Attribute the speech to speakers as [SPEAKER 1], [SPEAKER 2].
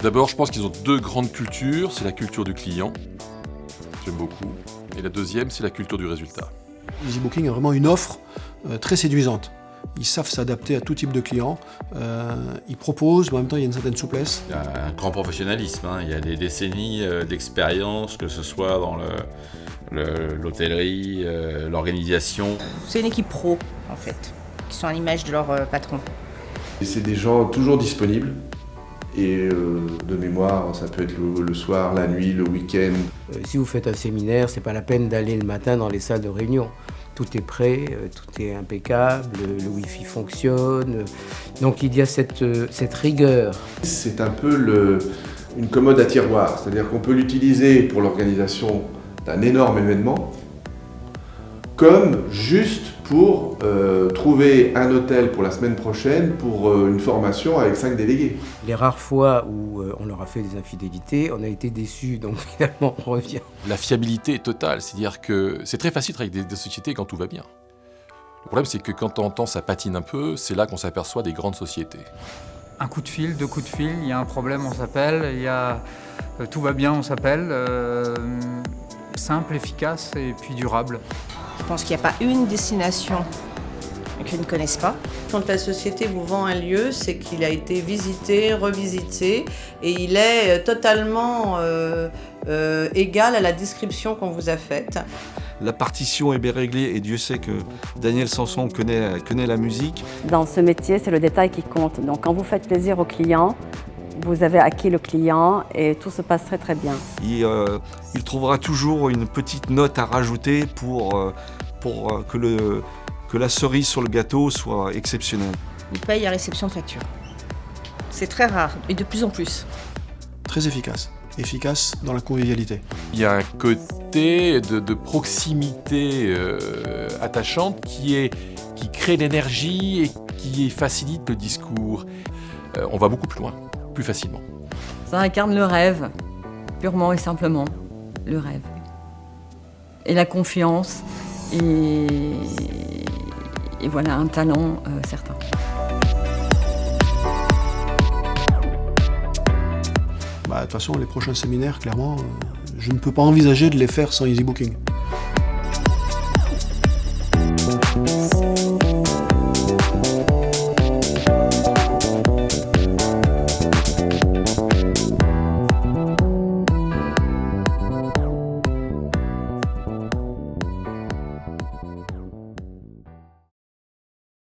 [SPEAKER 1] D'abord, je pense qu'ils ont deux grandes cultures. C'est la culture du client, j'aime beaucoup. Et la deuxième, c'est la culture du résultat.
[SPEAKER 2] EasyBooking a vraiment une offre très séduisante. Ils savent s'adapter à tout type de clients. Ils proposent, mais en même temps, il y a une certaine souplesse.
[SPEAKER 3] Il y a un grand professionnalisme, hein. Il y a des décennies d'expérience, que ce soit dans l'hôtellerie, l'organisation.
[SPEAKER 4] C'est une équipe pro, en fait, qui sont à l'image de leur patron.
[SPEAKER 5] Et c'est des gens toujours disponibles. Et de mémoire, ça peut être le soir, la nuit, le week-end.
[SPEAKER 6] Si vous faites un séminaire, c'est pas la peine d'aller le matin dans les salles de réunion. Tout est prêt, tout est impeccable, le Wi-Fi fonctionne. Donc il y a cette rigueur.
[SPEAKER 5] C'est un peu une commode à tiroir, c'est-à-dire qu'on peut l'utiliser pour l'organisation d'un énorme événement, comme juste pour trouver un hôtel pour la semaine prochaine pour une formation avec 5 délégués.
[SPEAKER 6] Les rares fois où on leur a fait des infidélités, on a été déçus, donc finalement on revient.
[SPEAKER 1] La fiabilité est totale, c'est-à-dire que c'est très facile de travailler avec des sociétés quand tout va bien. Le problème, c'est que quand on entend ça patine un peu, c'est là qu'on s'aperçoit des grandes sociétés.
[SPEAKER 7] Un coup de fil, 2 coups de fil, il y a un problème, on s'appelle, tout va bien, on s'appelle. Simple, efficace et puis durable.
[SPEAKER 4] Je pense qu'il n'y a pas une destination qu'ils ne connaissent pas.
[SPEAKER 8] Quand la société vous vend un lieu, c'est qu'il a été visité, revisité, et il est totalement égal à la description qu'on vous a faite.
[SPEAKER 9] La partition est bien réglée et Dieu sait que Daniel Sanson connaît la musique.
[SPEAKER 10] Dans ce métier, c'est le détail qui compte. Donc quand vous faites plaisir au client, vous avez acquis le client et tout se passe très très bien.
[SPEAKER 9] Il trouvera toujours une petite note à rajouter pour que la cerise sur le gâteau soit exceptionnelle.
[SPEAKER 4] Ils payent à réception de facture. C'est très rare et de plus en plus.
[SPEAKER 2] Très efficace. Efficace dans la convivialité.
[SPEAKER 1] Il y a un côté de proximité attachante qui crée l'énergie et qui facilite le discours. On va beaucoup plus loin, plus facilement.
[SPEAKER 11] Ça incarne le rêve, purement et simplement, le rêve. Et la confiance, et voilà, un talent certain.
[SPEAKER 2] De toute façon, les prochains séminaires, clairement, je ne peux pas envisager de les faire sans EasyBooking.